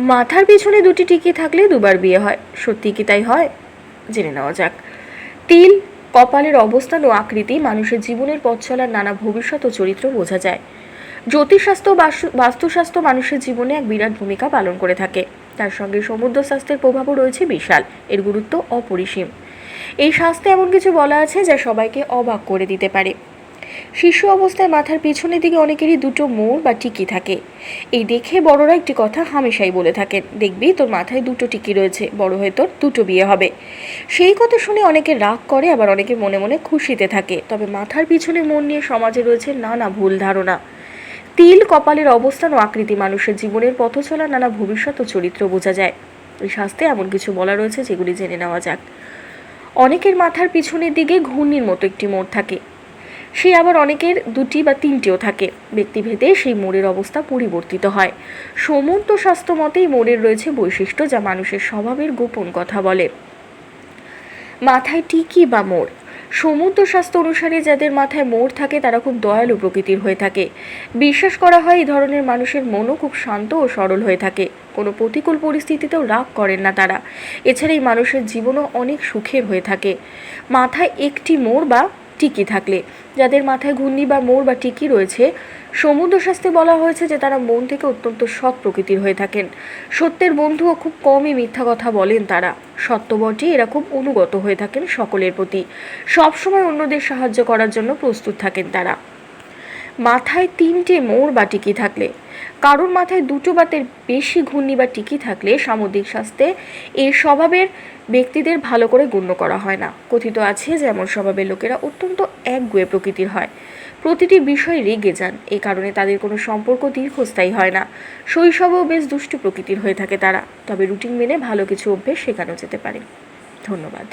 মাথার পিছনে দুটি টিকি থাকলে দুবার বিয়ে হয়, সত্যি কি তাই হয়? জেনে নেওয়া যাক। তিল, কপালের অবস্থান ও আকৃতি মানুষের জীবনের পথ চলার নানা ভবিষ্যৎ ও চরিত্র বোঝা যায়। জ্যোতিষশাস্ত্র ও বাস্তুশাস্ত্র মানুষের জীবনে এক বিরাট ভূমিকা পালন করে থাকে। তার সঙ্গে সমুদ্র শাস্ত্রের প্রভাবও রয়েছে বিশাল, এর গুরুত্ব অপরিসীম। এই শাস্ত্রে এমন কিছু বলা আছে যা সবাইকে অবাক করে দিতে পারে। শিশু অবস্থায় মাথার পিছনের দিকে অনেকেরই দুটো মোড় বা টিকি থাকে। এই দেখে বড়রা একটি কথা হামেশাই বলে থাকেন, দেখবি তোর মাথায় দুটো টিকি রয়েছে, বড় হয়ে তোর দুটো বিয়ে হবে। সেই কথা শুনে অনেকে রাগ করে, আবার অনেকে মনে মনে খুশিতে থাকে। তবে মাথার পিছনে মোড় নিয়ে সমাজে রয়েছে নানা ভুল ধারণা। তিল, কপালের অবস্থান ও আকৃতি মানুষের জীবনের পথ চলা নানা ভবিষ্যৎ ও চরিত্র বোঝা যায়। এই শাস্ত্রে এমন কিছু বলা রয়েছে যেগুলি জেনে নেওয়া যাক। অনেকের মাথার পিছনের দিকে ঘূর্ণির মতো একটি মোড় থাকে, সে আবার অনেকের দুটি বা তিনটিও থাকে। ব্যক্তিভেদে সেই মোড়ের অবস্থা পরিবর্তিত হয়। সমুদ্র শাস্ত্র মতে এই মোড়ের রয়েছে বৈশিষ্ট্য যা মানুষের স্বভাবের গোপন কথা বলে। মাথায় টিকি বা মোড়। সমুদ্র শাস্ত্র অনুসারে যাদের মাথায় মোড় থাকে তারা খুব দয়ালু প্রকৃতির হয়ে থাকে। বিশ্বাস করা হয় এই ধরনের মানুষের মনও খুব শান্ত ও সরল হয়ে থাকে। কোনো প্রতিকূল পরিস্থিতিতেও রাগ করেন না তারা। এছাড়া এই মানুষের জীবনও অনেক সুখের হয়ে থাকে। মাথায় একটি মোড় বা টিকি থাকলে, যাদের মাথায় ঘূর্ণি বা মোড় বা টিকি রয়েছে, সমুদ্র শাস্ত্রে বলা হয়েছে যে তারা মন থেকে অত্যন্ত সৎ প্রকৃতির হয়ে থাকেন। সত্যের বন্ধুও খুব কমই মিথ্যা কথা বলেন তারা। সত্যবটে এরা খুব অনুগত হয়ে থাকেন সকলের প্রতি। সবসময় অন্যদের সাহায্য করার জন্য প্রস্তুত থাকেন তারা। মাথায় তিনটে মোড় বা টিকি থাকলে, কারোর মাথায় দুটো বা তার বেশি ঘূর্ণি বা টিকি থাকলে সামুদ্রিক শাস্ত্রে এই স্বভাবের ব্যক্তিদের ভালো করে গণ্য করা হয় না। কথিত আছে যে এমন স্বভাবের লোকেরা অত্যন্ত একগুঁয়ে প্রকৃতির হয়, প্রতিটি বিষয়ে রেগে যান। এই কারণে তাদের কোনো সম্পর্ক দীর্ঘস্থায়ী হয় না। শৈশবেও বেশ দুষ্টু প্রকৃতির হয়ে থাকে তারা। তবে রুটিন মেনে ভালো কিছু অভ্যেস শেখানো যেতে পারে। ধন্যবাদ।